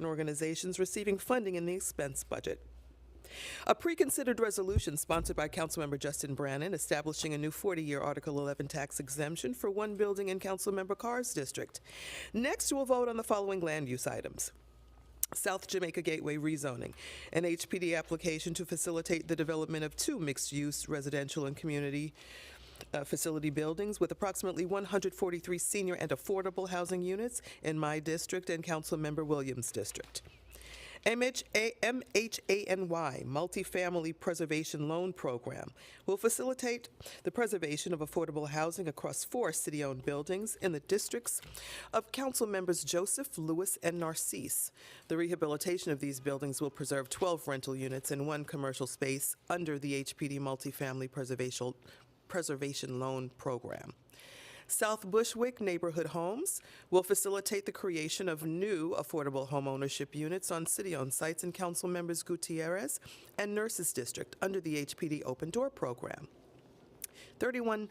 certain organizations receiving funding in the expense budget. A pre-considered resolution sponsored by Councilmember Justin Brannan establishing a new 40-year Article 11 tax exemption for one building in Councilmember Carr's district. Next, we'll vote on the following land use items. South Jamaica Gateway rezoning, an HPD application to facilitate the development of two mixed-use residential and community facility buildings with approximately 143 senior and affordable housing units in my district and Councilmember Williams' district. MHANY, Multifamily Preservation Loan Program, will facilitate the preservation of affordable housing across 4 city-owned buildings in the districts of Council members Joseph, Lewis, and Narcisse. The rehabilitation of these buildings will preserve 12 rental units and 1 commercial space under the HPD Multifamily Preservation Loan Program. South Bushwick Neighborhood Homes will facilitate the creation of new affordable home ownership units on city-owned sites in Council members Gutierrez and Nurses District under the HPD Open Door Program. 31-17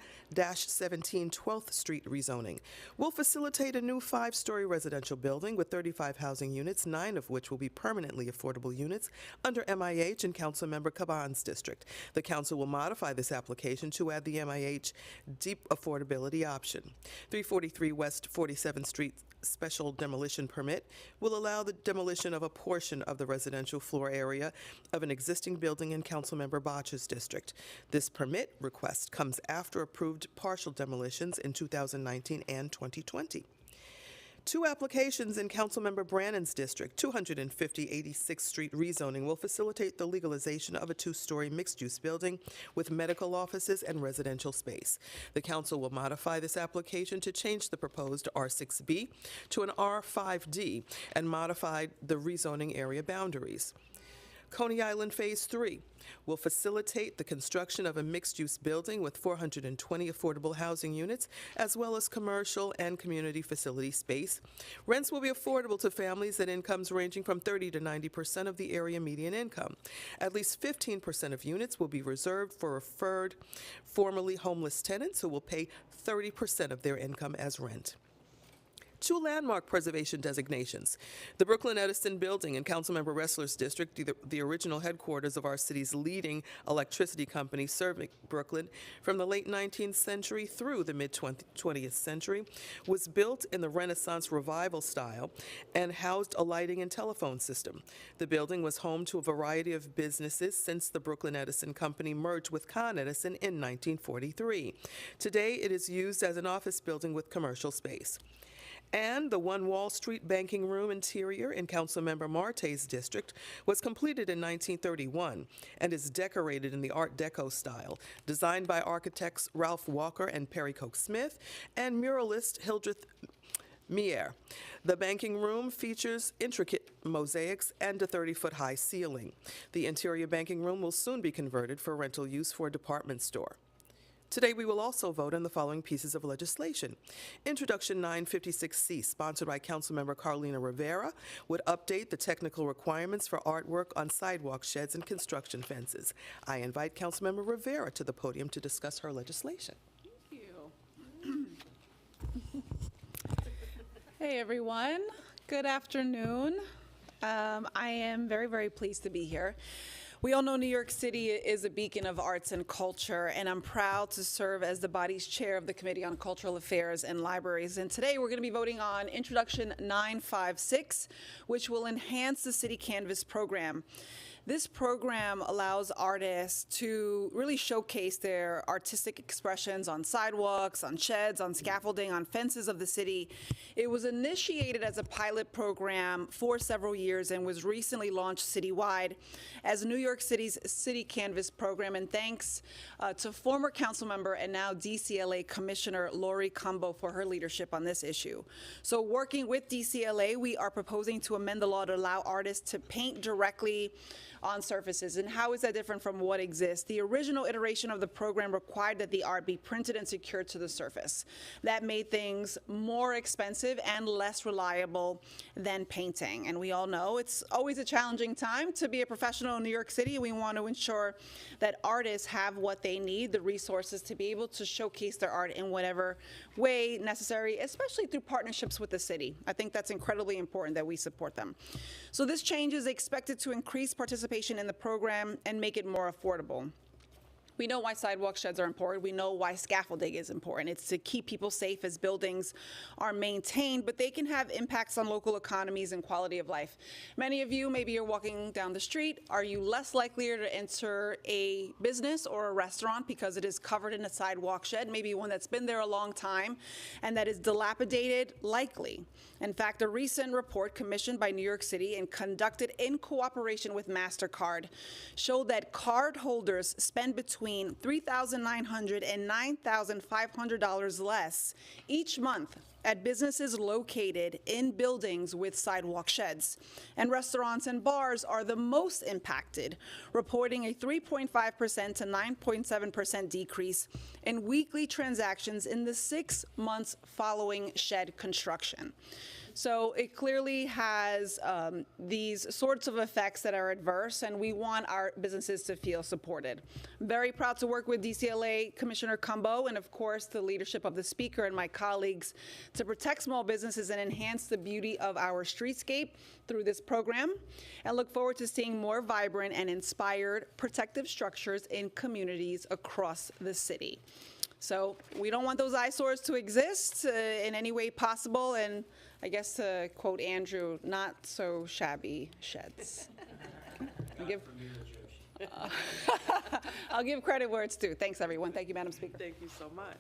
12th Street rezoning will facilitate a new 5-story residential building with 35 housing units, 9 of which will be permanently affordable units under MIH and Councilmember Caban's district. The council will modify this application to add the MIH deep affordability option. 343 West 47th Street special demolition permit will allow the demolition of a portion of the residential floor area of an existing building in Councilmember Botch's district. This permit request comes after approved partial demolitions in 2019 and 2020. 2 applications in Councilmember Brannan's district, 250 86th Street rezoning will facilitate the legalization of a 2-story mixed-use building with medical offices and residential space. The council will modify this application to change the proposed R6B to an R5D and modify the rezoning area boundaries. Coney Island Phase 3 will facilitate the construction of a mixed-use building with 420 affordable housing units, as well as commercial and community facility space. Rents will be affordable to families at incomes ranging from 30 to 90% of the area median income. At least 15% of units will be reserved for referred, formerly homeless tenants who will pay 30% of their income as rent. 2 landmark preservation designations. The Brooklyn Edison Building in Councilmember Ressler's district, the original headquarters of our city's leading electricity company serving Brooklyn from the late 19th century through the mid-20th century, was built in the Renaissance Revival style and housed a lighting and telephone system. The building was home to a variety of businesses since the Brooklyn Edison Company merged with Con Edison in 1943. Today, it is used as an office building with commercial space. And the One Wall Street banking room interior in Councilmember Marte's district was completed in 1931 and is decorated in the Art Deco style, designed by architects Ralph Walker and Perry Coke Smith and muralist Hildreth Mier. The banking room features intricate mosaics and a 30-foot high ceiling. The interior banking room will soon be converted for rental use for a department store. Today, we will also vote on the following pieces of legislation. Introduction 956C, sponsored by Councilmember Carlina Rivera, would update the technical requirements for artwork on sidewalk sheds and construction fences. I invite Councilmember Rivera to the podium to discuss her legislation. Thank you. Hey, everyone. Good afternoon. I am very, very pleased to be here. We all know New York City is a beacon of arts and culture, and I'm proud to serve as the body's chair of the Committee on Cultural Affairs and Libraries. And today we're going to be voting on Introduction 956, which will enhance the City Canvas program. This program allows artists to really showcase their artistic expressions on sidewalks, on sheds, on scaffolding, on fences of the city. It was initiated as a pilot program for several years and was recently launched citywide as New York City's City Canvas program. And thanks to former council member and now DCLA Commissioner Lori Cumbo for her leadership on this issue. So working with DCLA, we are proposing to amend the law to allow artists to paint directly on surfaces. And how is that different from what exists? The original iteration of the program required that the art be printed and secured to the surface. That made things more expensive and less reliable than painting. And we all know it's always a challenging time to be a professional in New York City. We want to ensure that artists have what they need, the resources to be able to showcase their art in whatever way necessary, especially through partnerships with the city. I think that's incredibly important that we support them. So this change is expected to increase participation in the program and make it more affordable. We know why sidewalk sheds are important. We know why scaffolding is important. It's to keep people safe as buildings are maintained, but they can have impacts on local economies and quality of life. Many of you, maybe you're walking down the street. Are you less likely to enter a business or a restaurant because it is covered in a sidewalk shed, maybe one that's been there a long time and that is dilapidated? Likely. In fact, a recent report commissioned by New York City and conducted in cooperation with MasterCard showed that card holders spend between $3,900 and $9,500 less each month at businesses located in buildings with sidewalk sheds. And restaurants and bars are the most impacted, reporting a 3.5% to 9.7% decrease in weekly transactions in the 6 months following shed construction. So it clearly has these sorts of effects that are adverse, and we want our businesses to feel supported. I'm very proud to work with DCLA Commissioner Cumbo and, of course, the leadership of the Speaker and my colleagues to protect small businesses and enhance the beauty of our streetscape through this program, and look forward to seeing more vibrant and inspired protective structures in communities across the city. So we don't want those eyesores to exist in any way possible, and I guess to quote Andrew, not so shabby sheds. I'll give credit where it's due. Thanks, everyone. Thank you, Madam Speaker. Thank you so much.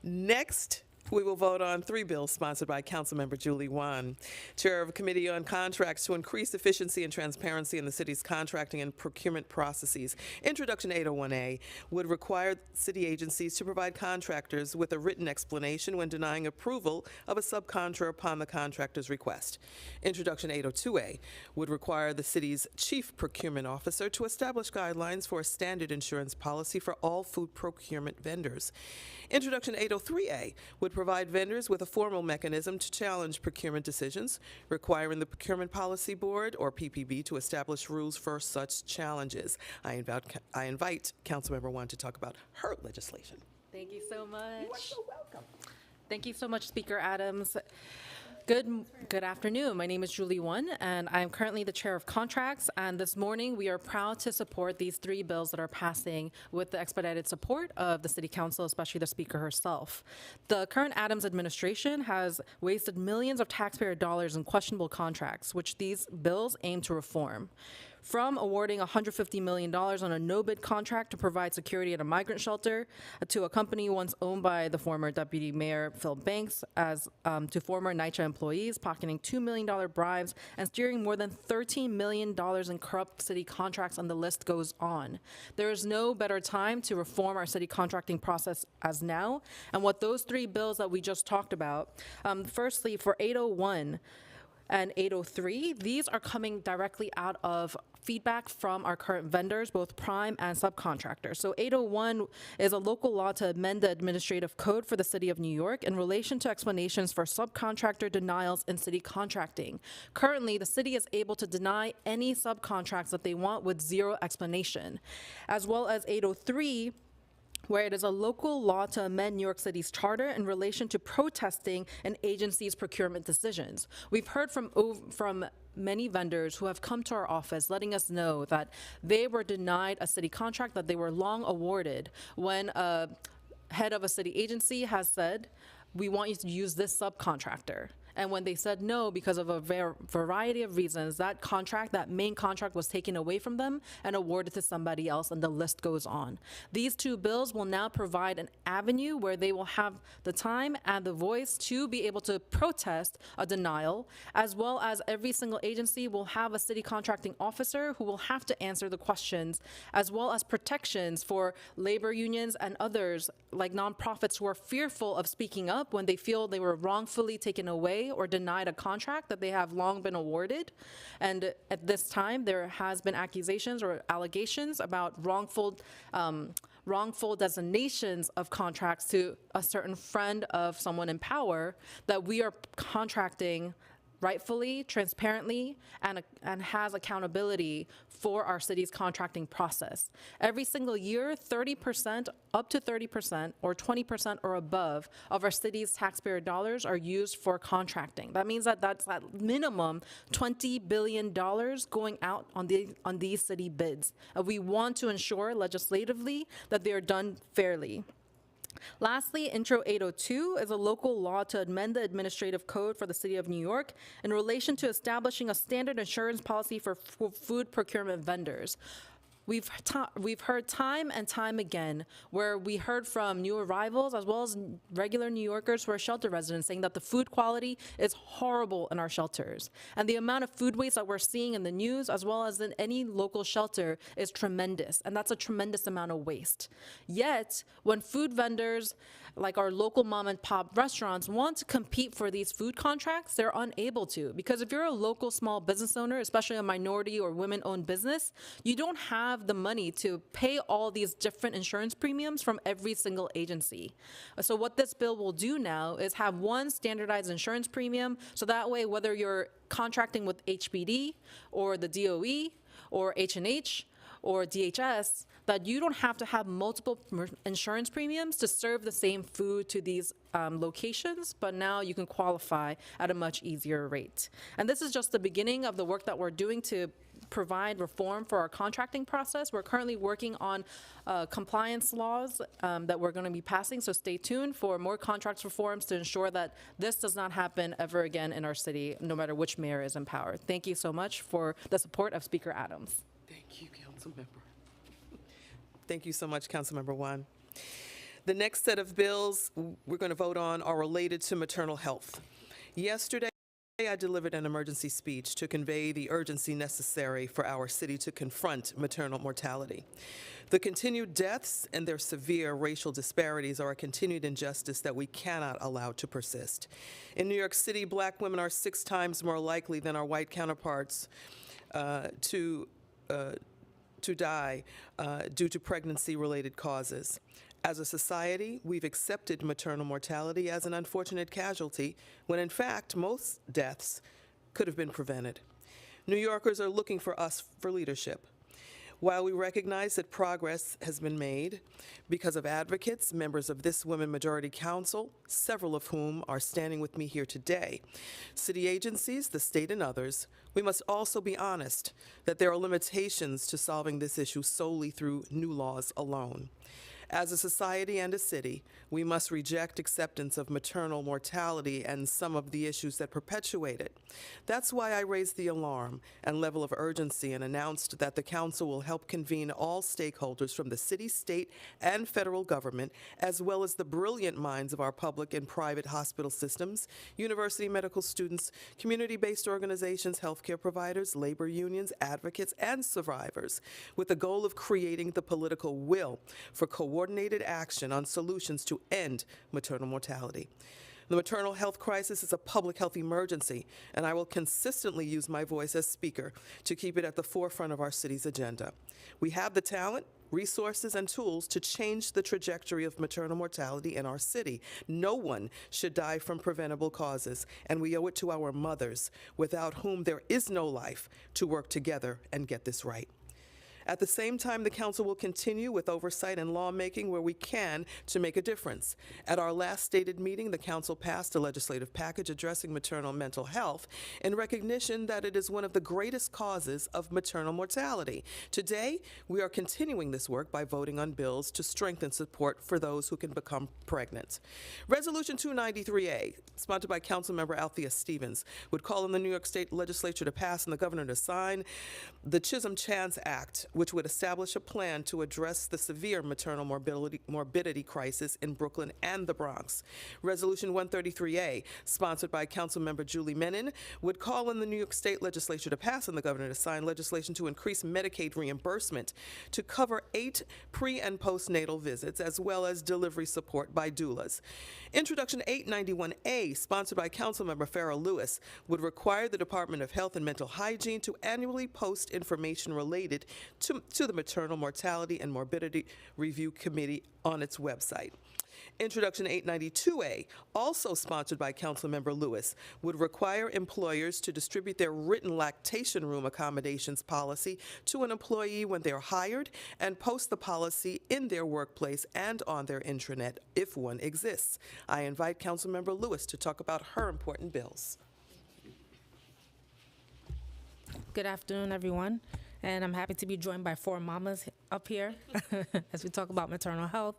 Next, we will vote on 3 bills sponsored by Councilmember Julie Wan, Chair of Committee on Contracts, to increase efficiency and transparency in the city's contracting and procurement processes. Introduction 801A would require city agencies to provide contractors with a written explanation when denying approval of a subcontractor upon the contractor's request. Introduction 802A would require the city's chief procurement officer to establish guidelines for a standard insurance policy for all food procurement vendors. Introduction 803A would provide vendors with a formal mechanism to challenge procurement decisions, requiring the Procurement Policy Board, or PPB, to establish rules for such challenges. I invite Councilmember Wan to talk about her legislation. Thank you so much. You are so welcome. Thank you so much, Speaker Adams. Good afternoon. My name is Julie Wan, and I'm currently the Chair of Contracts. And this morning, we are proud to support these 3 bills that are passing with the expedited support of the City Council, especially the Speaker herself. The current Adams administration has wasted millions of taxpayer dollars in questionable contracts, which these bills aim to reform. From awarding $150 million on a no-bid contract to provide security at a migrant shelter, to a company once owned by the former Deputy Mayor Phil Banks, as to former NYCHA employees pocketing $2 million bribes and steering more than $13 million in corrupt city contracts, and the list goes on. There is no better time to reform our city contracting process as now. And what those 3 bills that we just talked about, firstly, for 801, and 803, these are coming directly out of feedback from our current vendors, both prime and subcontractors. So 801 is a local law to amend the administrative code for the City of New York in relation to explanations for subcontractor denials in city contracting. Currently, the city is able to deny any subcontracts that they want with 0 explanation, as well as 803, where it is a local law to amend New York City's charter in relation to protesting an agency's procurement decisions. We've heard from many vendors who have come to our office letting us know that they were denied a city contract that they were long awarded when a head of a city agency has said, we want you to use this subcontractor. And when they said no, because of a variety of reasons, that main contract was taken away from them and awarded to somebody else, and the list goes on. These 2 bills will now provide an avenue where they will have the time and the voice to be able to protest a denial, as well as every single agency will have a city contracting officer who will have to answer the questions, as well as protections for labor unions and others like nonprofits who are fearful of speaking up when they feel they were wrongfully taken away away or denied a contract that they have long been awarded. And at this time, there has been accusations or allegations about wrongful designations of contracts to a certain friend of someone in power, that we are contracting rightfully, transparently, and has accountability for our city's contracting process. Every single year, 30%, up to 30%, or 20% or above of our city's taxpayer dollars are used for contracting. That means that that's at minimum $20 billion going out on these city bids. And we want to ensure legislatively that they are done fairly. Lastly, Intro 802 is a local law to amend the administrative code for the city of New York in relation to establishing a standard insurance policy for food procurement vendors. We've heard time and time again where we heard from new arrivals as well as regular New Yorkers who are shelter residents saying that the food quality is horrible in our shelters. And the amount of food waste that we're seeing in the news as well as in any local shelter is tremendous. And that's a tremendous amount of waste. Yet, when food vendors like our local mom and pop restaurants want to compete for these food contracts, they're unable to. Because if you're a local small business owner, especially a minority or women-owned business, you don't have the money to pay all these different insurance premiums from every single agency. So what this bill will do now is have one standardized insurance premium, so that way whether you're contracting with HPD or the DOE or H&H or DHS, that you don't have to have multiple insurance premiums to serve the same food to these locations, but now you can qualify at a much easier rate. And this is just the beginning of the work that we're doing to provide reform for our contracting process. We're currently working on compliance laws that we're going to be passing, so stay tuned for more contracts reforms to ensure that this does not happen ever again in our city, no matter which mayor is in power. Thank you so much for the support of Speaker Adams. Thank you, Councilmember. Thank you so much, Councilmember Wan. The next set of bills we're going to vote on are related to maternal health. Yesterday, I delivered an emergency speech to convey the urgency necessary for our city to confront maternal mortality. The continued deaths and their severe racial disparities are a continued injustice that we cannot allow to persist. In New York City, Black women are 6 times more likely than our white counterparts to die due to pregnancy-related causes. As a society, we've accepted maternal mortality as an unfortunate casualty, when in fact, most deaths could have been prevented. New Yorkers are looking for us for leadership. While we recognize that progress has been made because of advocates, members of this Women Majority Council, several of whom are standing with me here today, city agencies, the state, and others, we must also be honest that there are limitations to solving this issue solely through new laws alone. As a society and a city, we must reject acceptance of maternal mortality and some of the issues that perpetuate it. That's why I raised the alarm and level of urgency and announced that the council will help convene all stakeholders from the city, state, and federal government, as well as the brilliant minds of our public and private hospital systems, university medical students, community-based organizations, healthcare providers, labor unions, advocates, and survivors, with the goal of creating the political will for coordinated action on solutions to end maternal mortality. The maternal health crisis is a public health emergency, and I will consistently use my voice as Speaker to keep it at the forefront of our city's agenda. We have the talent, resources, and tools to change the trajectory of maternal mortality in our city. No one should die from preventable causes, and we owe it to our mothers, without whom there is no life, to work together and get this right. At the same time, the council will continue with oversight and lawmaking where we can to make a difference. At our last stated meeting, the council passed a legislative package addressing maternal mental health in recognition that it is one of the greatest causes of maternal mortality. Today, we are continuing this work by voting on bills to strengthen support for those who can become pregnant. Resolution 293A, sponsored by Councilmember Althea Stevens, would call on the New York State Legislature to pass and the governor to sign the Chisholm Chance Act, which would establish a plan to address the severe maternal morbidity crisis in Brooklyn and the Bronx. Resolution 133A, sponsored by Councilmember Julie Menin, would call on the New York State Legislature to pass and the governor to sign legislation to increase Medicaid reimbursement to cover 8 pre- and postnatal visits, as well as delivery support by doulas. Introduction 891A, sponsored by Councilmember Farrah Lewis, would require the Department of Health and Mental Hygiene to annually post information related to the Maternal Mortality and Morbidity Review Committee on its website. Introduction 892A, also sponsored by Councilmember Lewis, would require employers to distribute their written lactation room accommodations policy to an employee when they're hired and post the policy in their workplace and on their intranet if one exists. I invite Councilmember Lewis to talk about her important bills. Good afternoon, everyone. And I'm happy to be joined by 4 mamas up here as we talk about maternal health.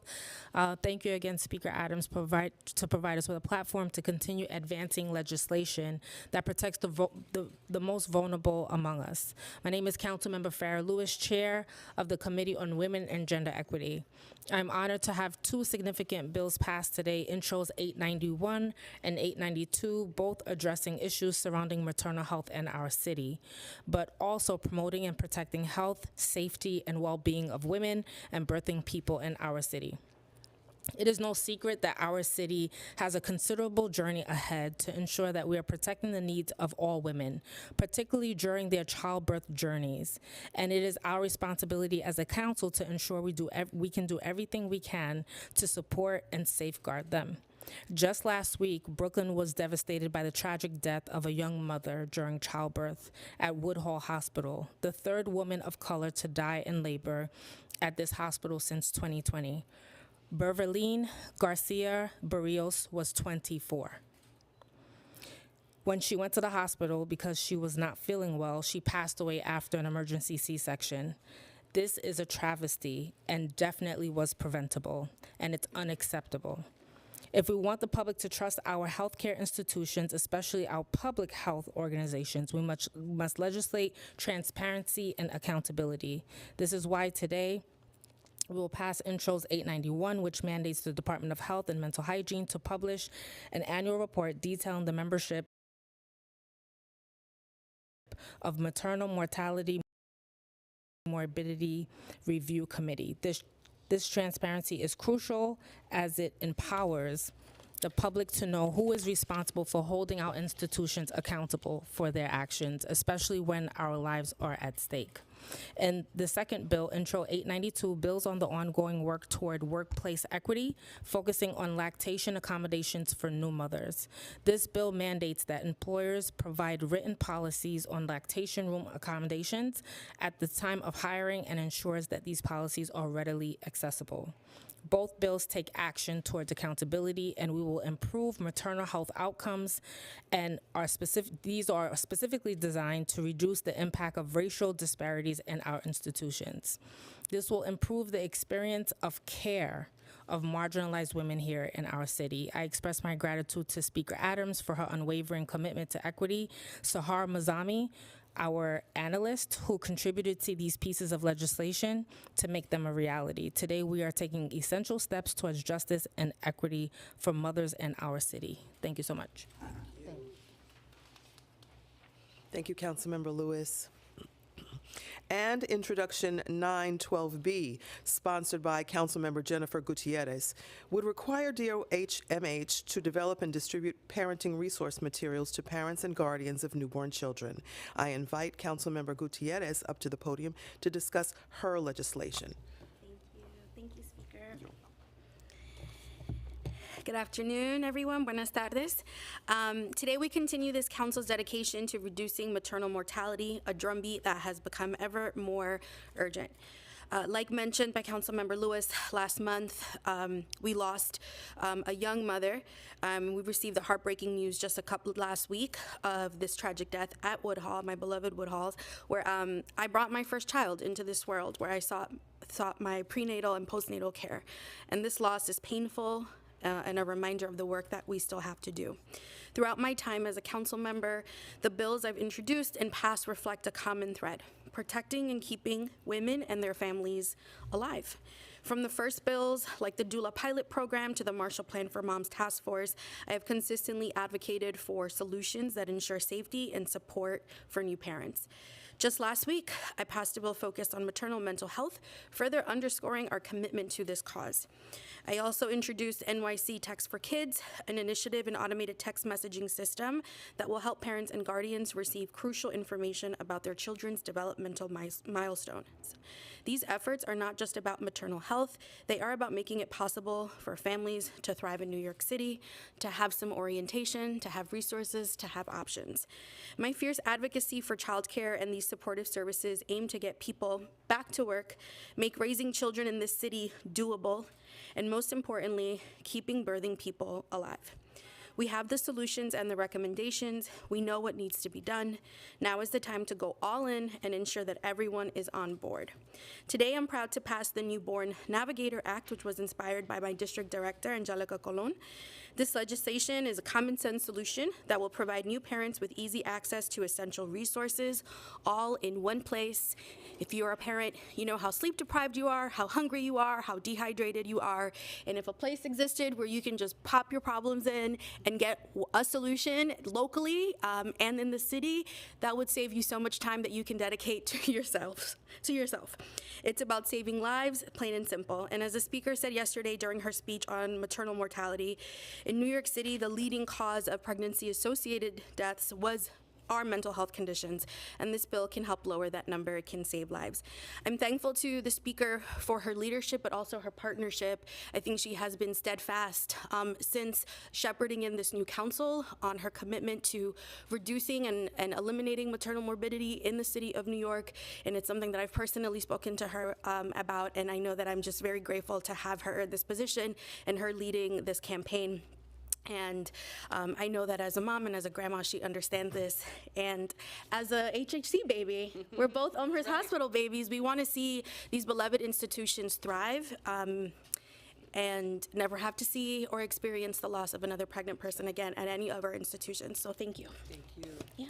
Thank you again, Speaker Adams, to provide us with a platform to continue advancing legislation that protects the most vulnerable among us. My name is Councilmember Farrah Lewis, Chair of the Committee on Women and Gender Equity. I'm honored to have 2 significant bills passed today, Intros 891 and 892, both addressing issues surrounding maternal health in our city, but also promoting and protecting health, safety, and well-being of women and birthing people in our city. It is no secret that our city has a considerable journey ahead to ensure that we are protecting the needs of all women, particularly during their childbirth journeys. And it is our responsibility as a council to ensure we can do everything we can to support and safeguard them. Just last week, Brooklyn was devastated by the tragic death of a young mother during childbirth at Woodhull Hospital, the 3rd woman of color to die in labor at this hospital since 2020. Berveline Garcia Barrios was 24. When she went to the hospital because she was not feeling well, she passed away after an emergency C-section. This is a travesty and definitely was preventable, and it's unacceptable. If we want the public to trust our healthcare institutions, especially our public health organizations, we must legislate transparency and accountability. This is why today we will pass Intros 891, which mandates the Department of Health and Mental Hygiene to publish an annual report detailing the membership of Maternal Mortality Morbidity Review Committee. This transparency is crucial as it empowers the public to know who is responsible for holding our institutions accountable for their actions, especially when our lives are at stake. And the second bill, Intro 892, builds on the ongoing work toward workplace equity, focusing on lactation accommodations for new mothers. This bill mandates that employers provide written policies on lactation room accommodations at the time of hiring and ensures that these policies are readily accessible. Both bills take action towards accountability, and we will improve maternal health outcomes, and these are specifically designed to reduce the impact of racial disparities in our institutions. This will improve the experience of care of marginalized women here in our city. I express my gratitude to Speaker Adams for her unwavering commitment to equity, Sahar Mazami, our analyst who contributed to these pieces of legislation to make them a reality. Today, we are taking essential steps towards justice and equity for mothers in our city. Thank you so much. Thank you, Councilmember Lewis. And Introduction 912B, sponsored by Councilmember Jennifer Gutierrez, would require DOH-MH to develop and distribute parenting resource materials to parents and guardians of newborn children. I invite Councilmember Gutierrez up to the podium to discuss her legislation. Thank you, Speaker. Good afternoon, everyone. Buenas tardes. Today we continue this council's dedication to reducing maternal mortality, a drumbeat that has become ever more urgent. Like mentioned by Councilmember Lewis, last month we lost a young mother. We received the heartbreaking news just last week of this tragic death at Woodhull, my beloved Woodhalls, where I brought my first child into this world, where I sought my prenatal and postnatal care. And this loss is painful, and a reminder of the work that we still have to do. Throughout my time as a council member, the bills I've introduced and passed reflect a common thread: protecting and keeping women and their families alive. From the first bills, like the doula pilot program, to the Marshall Plan for Moms Task Force, I have consistently advocated for solutions that ensure safety and support for new parents. Just last week, I passed a bill focused on maternal mental health, further underscoring our commitment to this cause. I also introduced NYC Text for Kids, an initiative and automated text messaging system that will help parents and guardians receive crucial information about their children's developmental milestones. These efforts are not just about maternal health, they are about making it possible for families to thrive in New York City, to have some orientation, to have resources, to have options. My fierce advocacy for childcare and these supportive services aim to get people back to work, make raising children in this city doable, and most importantly, keeping birthing people alive. We have the solutions and the recommendations. We know what needs to be done. Now is the time to go all in and ensure that everyone is on board. Today, I'm proud to pass the Newborn Navigator Act, which was inspired by my district director, Angelica Colon. This legislation is a common sense solution that will provide new parents with easy access to essential resources, all in one place. If you're a parent, you know how sleep deprived you are, how hungry you are, how dehydrated you are. And if a place existed where you can just pop your problems in and get a solution locally and in the city, that would save you so much time that you can dedicate to yourself. It's about saving lives, plain and simple. And as the speaker said yesterday during her speech on maternal mortality, in New York City, the leading cause of pregnancy-associated deaths are mental health conditions, and this bill can help lower that number. It can save lives. I'm thankful to the speaker for her leadership, but also her partnership. I think she has been steadfast since shepherding in this new council on her commitment to reducing and eliminating maternal morbidity in the city of New York, and it's something that I've personally spoken to her about, and I know that I'm just very grateful to have her in this position and her leading this campaign. And I know that as a mom and as a grandma, she understands this. And as a HHC baby, we're both Elmhurst Hospital babies. We want to see these beloved institutions thrive and never have to see or experience the loss of another pregnant person again at any of our institutions. So thank you. Thank you. Yeah.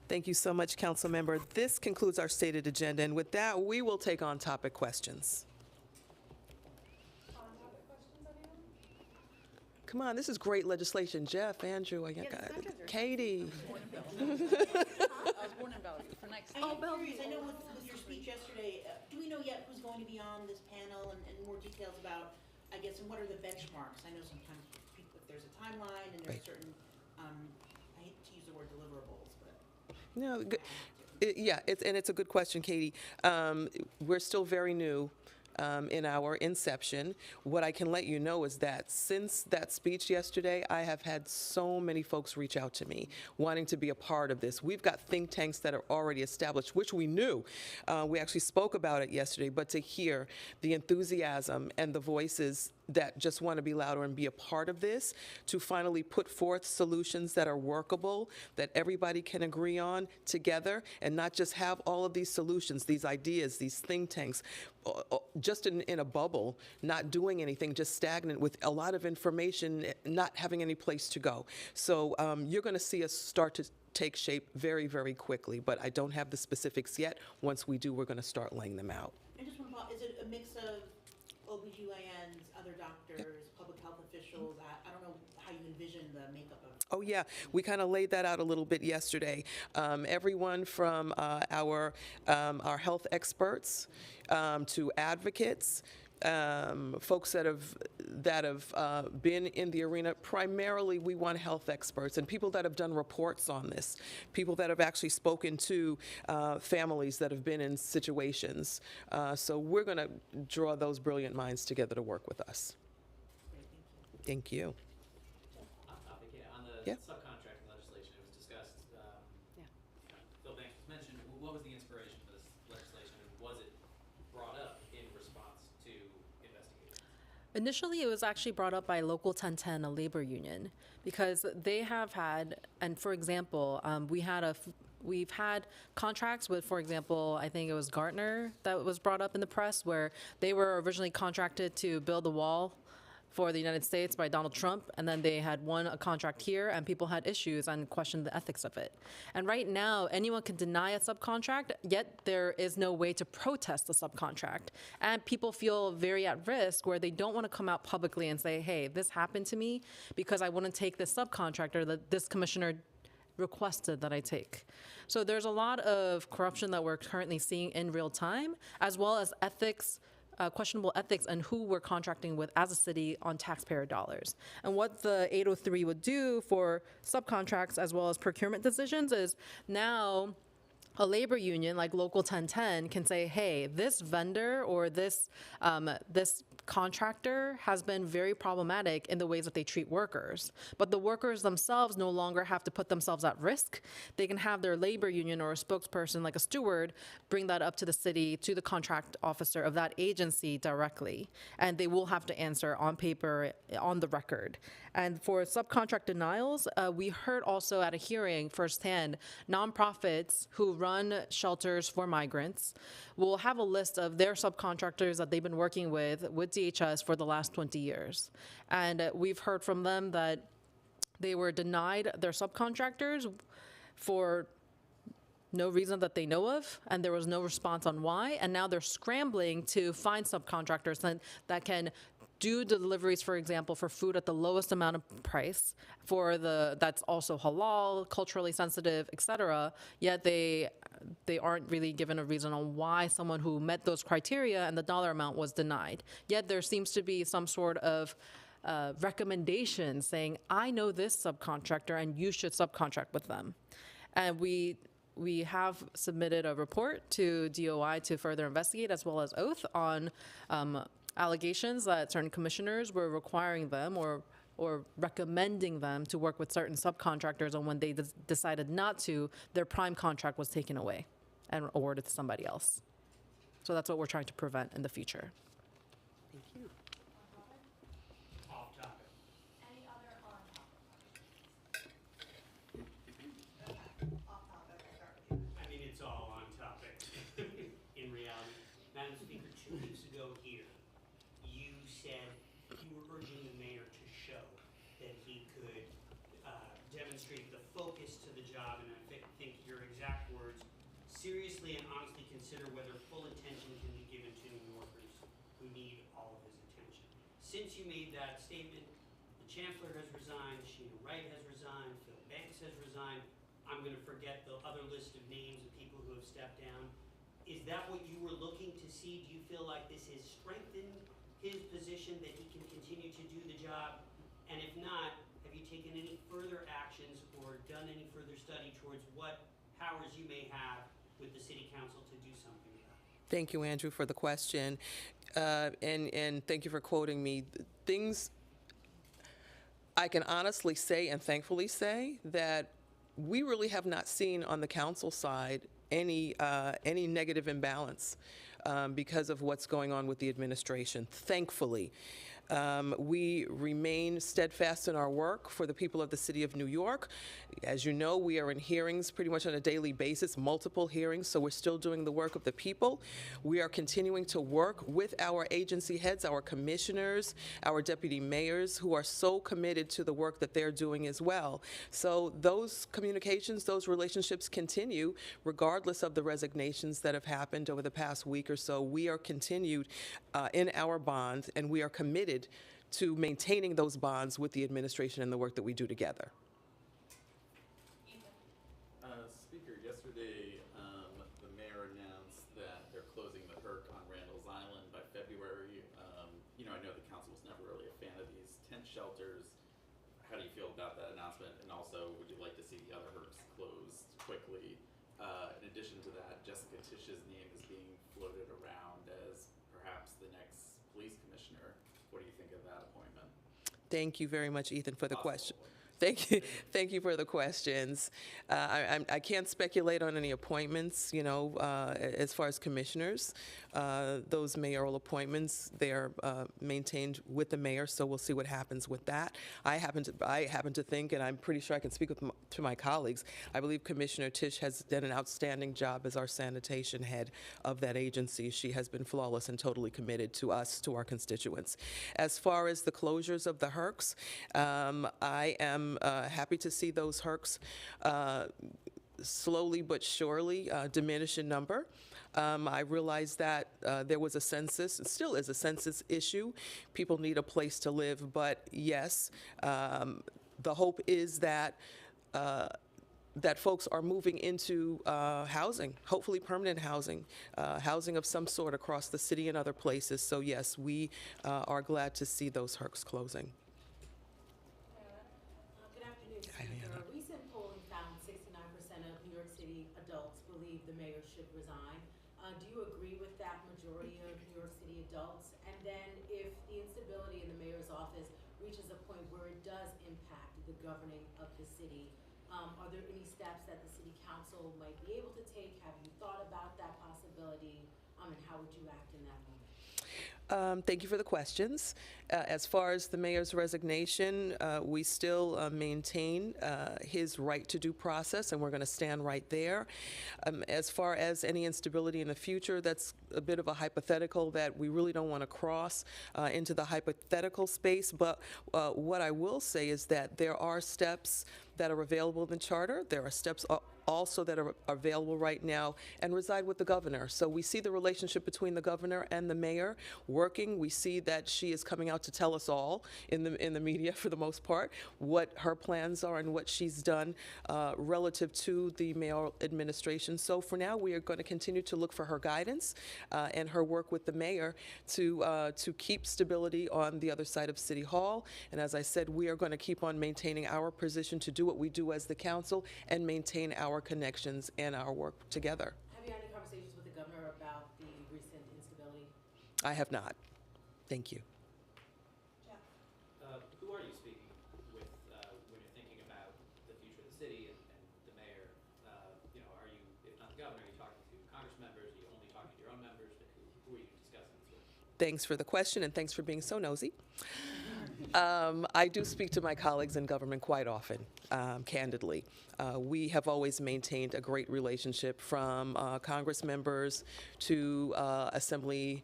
Thank you so much, Council Member. This concludes our stated agenda, and with that, we will take on topic questions. Come on, this is great legislation. Jeff, Andrew, Katie. I was born in Bellevue for next. I'm curious, I know with your speech yesterday, do we know yet who's going to be on this panel and more details about, I guess, and what are the benchmarks? I know sometimes people, if there's a timeline and there's certain, I hate to use the word deliverables, but. No, it's a good question, Katie. We're still very new in our inception. What I can let you know is that since that speech yesterday, I have had so many folks reach out to me wanting to be a part of this. We've got think tanks that are already established, which we knew. We actually spoke about it yesterday, but to hear the enthusiasm and the voices that just want to be louder and be a part of this, to finally put forth solutions that are workable, that everybody can agree on together, and not just have all of these solutions, these ideas, these think tanks, just in a bubble, not doing anything, just stagnant with a lot of information, not having any place to go. So you're going to see us start to take shape very, very quickly, but I don't have the specifics yet. Once we do, we're going to start laying them out. I just want to, is it a mix of OBGYNs, other doctors, public health officials? I don't know how you envision the makeup of. Oh, yeah. We kind of laid that out a little bit yesterday. Everyone from our health experts to advocates, folks that have been in the arena. Primarily, we want health experts and people that have done reports on this, people that have actually spoken to families that have been in situations. So we're going to draw those brilliant minds together to work with us. Thank you. On the subcontracting legislation, it was discussed. Phil Banks was mentioned. What was the inspiration for this legislation, and was it brought up in response to investigators? Initially, it was actually brought up by Local 1010, a labor union, because they have had, and for example, we had we've had contracts with, for example, I think it was Gartner that was brought up in the press, where they were originally contracted to build the wall for the United States by Donald Trump, and then they had won a contract here, and people had issues and questioned the ethics of it. And right now, anyone can deny a subcontract, yet there is no way to protest the subcontract. And people feel very at risk where they don't want to come out publicly and say, hey, this happened to me because I wouldn't take this subcontractor that this commissioner requested that I take. So there's a lot of corruption that we're currently seeing in real time, as well as ethics, questionable ethics and who we're contracting with as a city on taxpayer dollars. And what the 803 would do for subcontracts as well as procurement decisions is now a labor union like Local 1010 can say, hey, this vendor or this contractor has been very problematic in the ways that they treat workers. But the workers themselves no longer have to put themselves at risk. They can have their labor union or a spokesperson like a steward bring that up to the city, to the contract officer of that agency directly. And they will have to answer on paper, on the record. And for subcontract denials, we heard also at a hearing firsthand, nonprofits who run shelters for migrants will have a list of their subcontractors that they've been working with DHS for the last 20 years. And we've heard from them that they were denied their subcontractors for no reason that they know of, and there was no response on why. And now they're scrambling to find subcontractors that can do deliveries, for example, for food at the lowest amount of price, that's also halal, culturally sensitive, et cetera, yet they aren't really given a reason on why someone who met those criteria and the dollar amount was denied. Yet there seems to be some sort of recommendation saying, I know this subcontractor and you should subcontract with them. And we have submitted a report to DOI to further investigate, as well as Oath, on allegations that certain commissioners were requiring them or recommending them to work with certain subcontractors, and when they decided not to, their prime contract was taken away and awarded to somebody else. So that's what we're trying to prevent in the future. Off topic. Any other on I mean, it's all on topic in reality. Madam Speaker, 2 weeks ago here, you said you were urging the mayor to show that he could demonstrate the focus to the job, and I think your exact words, seriously and honestly consider whether full attention can be given to New Yorkers who need all of his attention. Since you made that statement, the Chancellor has resigned, Sheena Wright has resigned, Phil Banks has resigned. I'm going to forget the other list of names of people who have stepped down. Is that what you were looking to see? Do you feel like this has strengthened his position, that he can continue to do the job? And if not, have you taken any further actions or done any further study towards what powers you may have with the City Council to do something about it? Thank you, Andrew, for the question. And thank you for quoting me. Things I can honestly say and thankfully say that we really have not seen on the council side any negative imbalance because of what's going on with the administration, thankfully. We remain steadfast in our work for the people of the city of New York. As you know, we are in hearings pretty much on a daily basis, multiple hearings, so we're still doing the work of the people. We are continuing to work with our agency heads, our commissioners, our deputy mayors, who are so committed to the work that they're doing as well. So those communications, those relationships continue regardless of the resignations that have happened over the past week or so. We are continued in our bonds, and we are committed to maintaining those bonds with the administration and the work that we do together. Speaker, yesterday the mayor announced that they're closing the HERC on Randall's Island by February. I know the council was never really a fan of these tent shelters. How do you feel about that announcement? And also, would you like to see the other HERCs closed quickly? In addition to that, Jessica Tisch's name is being floated around as perhaps the next police commissioner. What do you think of that appointment? Thank you very much, Ethan, for the question. Thank you for the questions. I can't speculate on any appointments, as far as commissioners. Those mayoral appointments, they are maintained with the mayor, so we'll see what happens with that. I happen to think, and I'm pretty sure I can speak to my colleagues, I believe Commissioner Tisch has done an outstanding job as our sanitation head of that agency. She has been flawless and totally committed to us, to our constituents. As far as the closures of the HERCs, I am happy to see those HERCs slowly but surely diminish in number. I realize that there was a census, and still is a census issue. People need a place to live, but yes, the hope is that that folks are moving into housing, hopefully permanent housing, housing of some sort across the city and other places. So yes, we are glad to see those HERCs closing. Good afternoon, Speaker. A recent polling found 69% of New York City adults believe the mayor should resign. Do you agree with that majority of New York City adults? And then if the instability in the mayor's office reaches a point where it does impact the governing of the city, are there any steps that the city council might be able to take? Have you thought about that possibility? And how would you act in that moment? Thank you for the questions. As far as the mayor's resignation, we still maintain his right to due process, and we're going to stand right there. As far as any instability in the future, that's a bit of a hypothetical that we really don't want to cross into the hypothetical space. But what I will say is that there are steps that are available in the charter. There are steps also that are available right now and reside with the governor. So we see the relationship between the governor and the mayor working. We see that she is coming out to tell us all in the media, for the most part, what her plans are and what she's done relative to the mayoral administration. So for now, we are going to continue to look for her guidance and her work with the mayor to keep stability on the other side of City Hall. And as I said, we are going to keep on maintaining our position to do what we do as the council and maintain our connections and our work together. Have you had any conversations with the governor about the recent instability? I have not. Thank you. Who are you speaking with when you're thinking about the future of the city and the mayor? Are you, if not the governor, are you talking to Congress members? Are you only talking to your own members? Who are you discussing this with? Thanks for the question, and thanks for being so nosy. I do speak to my colleagues in government quite often, candidly. We have always maintained a great relationship, from Congress members to Assembly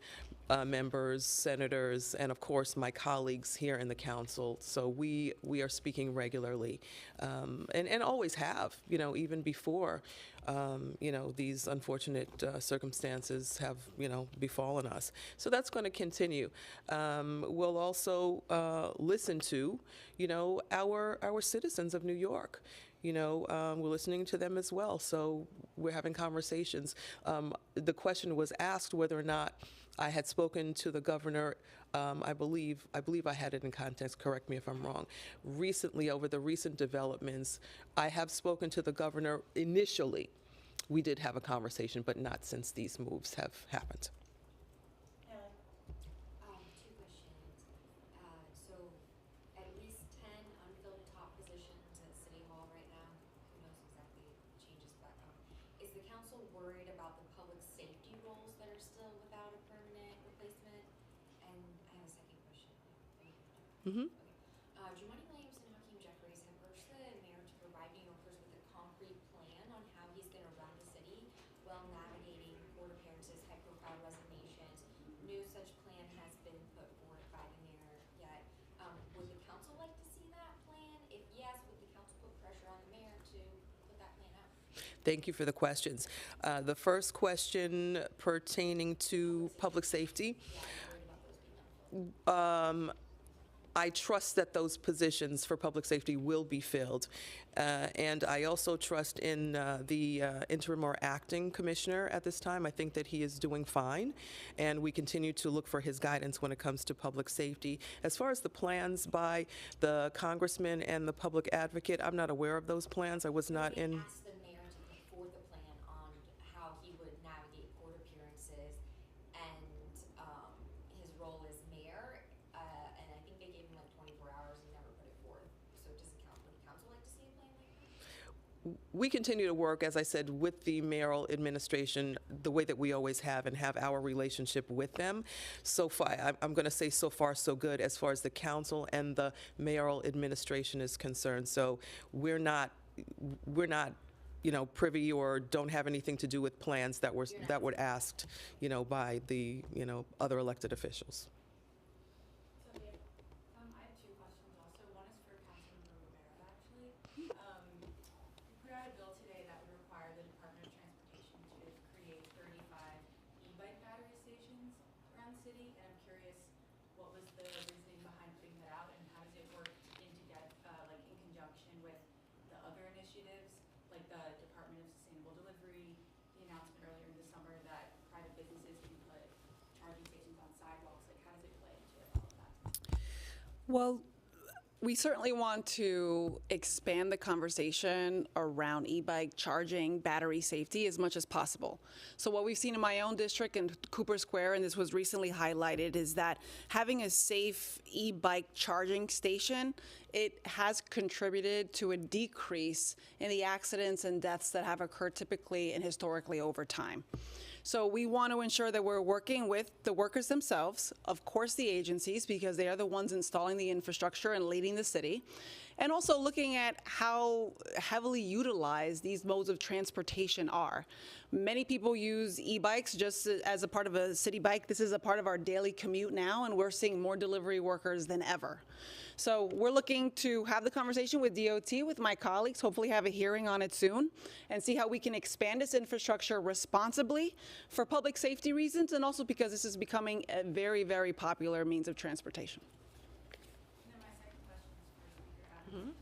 members, senators, and of course my colleagues here in the council. So we are speaking regularly, and always have, even before, these unfortunate circumstances have, befallen us. So that's going to continue. We'll also listen to, our citizens of New York. We're listening to them as well. So we're having conversations. The question was asked whether or not I had spoken to the governor. I believe I had it in context, correct me if I'm wrong. Recently, over the recent developments, I have spoken to the governor initially. We did have a conversation, but not since these moves have happened. Two questions. So at least 10 unfilled top positions at City Hall right now. Who knows exactly changes, but is the council worried about the public safety roles that are still without a permanent replacement? And I have a second question. Mm-hmm. Jumaane Williams and Hakeem Jeffries have urged the mayor to provide New Yorkers with a concrete plan on how he's going to run the city while navigating court appearances, high-profile resignations. No such plan has been put forward by the mayor yet. Would the council like to see that plan? If yes, would the council put pressure on the mayor to put that plan out? Thank you for the questions. The first question pertaining to public safety. I trust that those positions for public safety will be filled. And I also trust in the interim or acting commissioner at this time. I think that he is doing fine, and we continue to look for his guidance when it comes to public safety. As far as the plans by the congressman and the public advocate, I'm not aware of those plans. I was not in. Asked the mayor to put forth a plan on how he would navigate court appearances and his role as mayor, and I think they gave him like 24 hours and never put it forth. So does the council we continue to work, as I said, with the mayoral administration the way that we always have and have our relationship with them. So far, I'm going to say so far so good as far as the council and the mayoral administration is concerned. So we're not, privy or don't have anything to do with plans that were asked, by the, other elected officials. I have two questions also. One is for Councilmember Rivera, actually. You put out a bill today that would require the Department of Transportation to create 35 e-bike battery stations around the city, and I'm curious, what was the reasoning behind putting that out, and how does it work in conjunction with the other initiatives, like the Department of Sustainable Delivery, the announcement earlier in the summer that private businesses can put charging stations on sidewalks? Like, how does it play into all of that? Well, we certainly want to expand the conversation around e-bike charging, battery safety as much as possible. So what we've seen in my own district in Cooper Square, and this was recently highlighted, is that having a safe e-bike charging station, it has contributed to a decrease in the accidents and deaths that have occurred typically and historically over time. So we want to ensure that we're working with the workers themselves, of course the agencies, because they are the ones installing the infrastructure and leading the city, and also looking at how heavily utilized these modes of transportation are. Many people use e-bikes just as a part of a city bike. This is a part of our daily commute now, and we're seeing more delivery workers than ever. So we're looking to have the conversation with DOT, with my colleagues, hopefully have a hearing on it soon, and see how we can expand this infrastructure responsibly for public safety reasons, and also because this is becoming a very, very popular means of transportation. And then my second question is for Speaker Adams.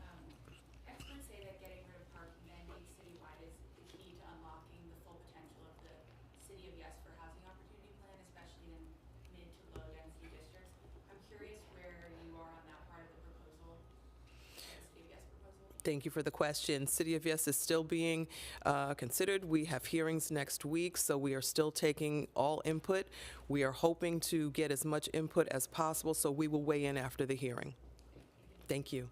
Experts say that getting rid of parking mandates citywide is the key to unlocking the full potential of the City of Yes for Housing Opportunity Plan, especially in mid to low density districts. I'm curious where you are on that part of the proposal, the City of Yes proposal. Thank you for the question. City of Yes is still being considered. We have hearings next week, so we are still taking all input. We are hoping to get as much input as possible, so we will weigh in after the hearing. Thank you.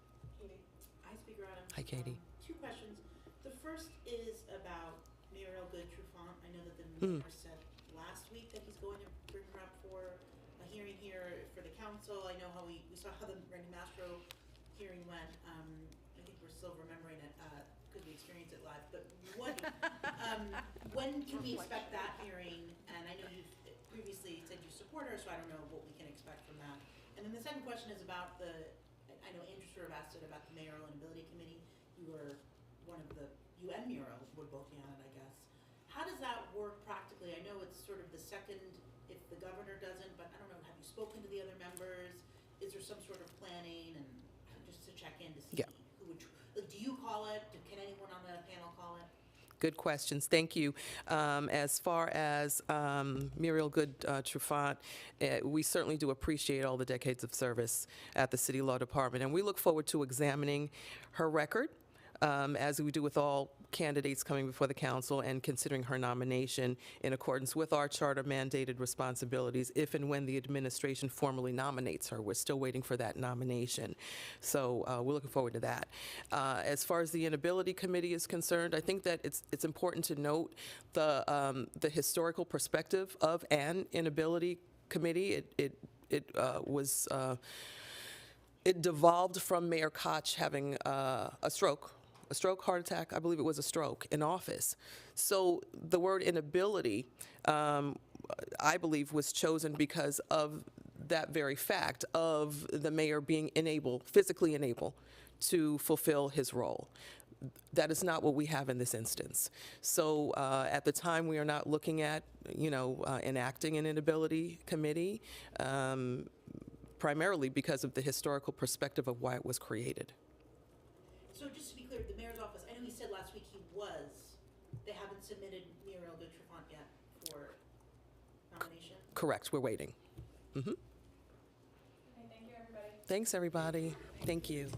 Hi, Speaker Adams. Hi, Katie. Two questions. The first is about Mayor Elgood Trufant. I know that the mayor said last week that he's going to bring her up for a hearing here for the council. I know how we saw how the Randy Mastro hearing went. I think we're still remembering it because we experienced it live. But when can we expect that hearing? And I know you've previously said you support her, so I don't know what we can expect from that. And then the second question is about I know Andrew sort of asked it about the Mayoral and Ability Committee. You were one of you and Muriel were both on it, I guess. How does that work practically? I know it's sort of the second if the governor doesn't, but I don't know, have you spoken to the other members? Is there some sort of planning and just to check in to see who would, do you call it? Can anyone on the panel call it? Good questions. Thank you. As far as Muriel Good Trufant, we certainly do appreciate all the decades of service at the City Law Department, and we look forward to examining her record, as we do with all candidates coming before the council, and considering her nomination in accordance with our charter mandated responsibilities if and when the administration formally nominates her. We're still waiting for that nomination. So we're looking forward to that. As far as the Inability Committee is concerned, I think that it's important to note the historical perspective of an Inability Committee. It devolved from Mayor Koch having a stroke, heart attack, I believe it was a stroke, in office. So the word inability, I believe, was chosen because of that very fact of the mayor being physically unable to fulfill his role. That is not what we have in this instance. So at the time, we are not looking at, enacting an Inability Committee, primarily because of the historical perspective of why it was created. So just to be clear, the mayor's office, I know he said last week they haven't submitted Muriel Good Trufant yet for nomination? Correct, we're waiting. Okay, thank you, everybody. Thanks, everybody. Thank you.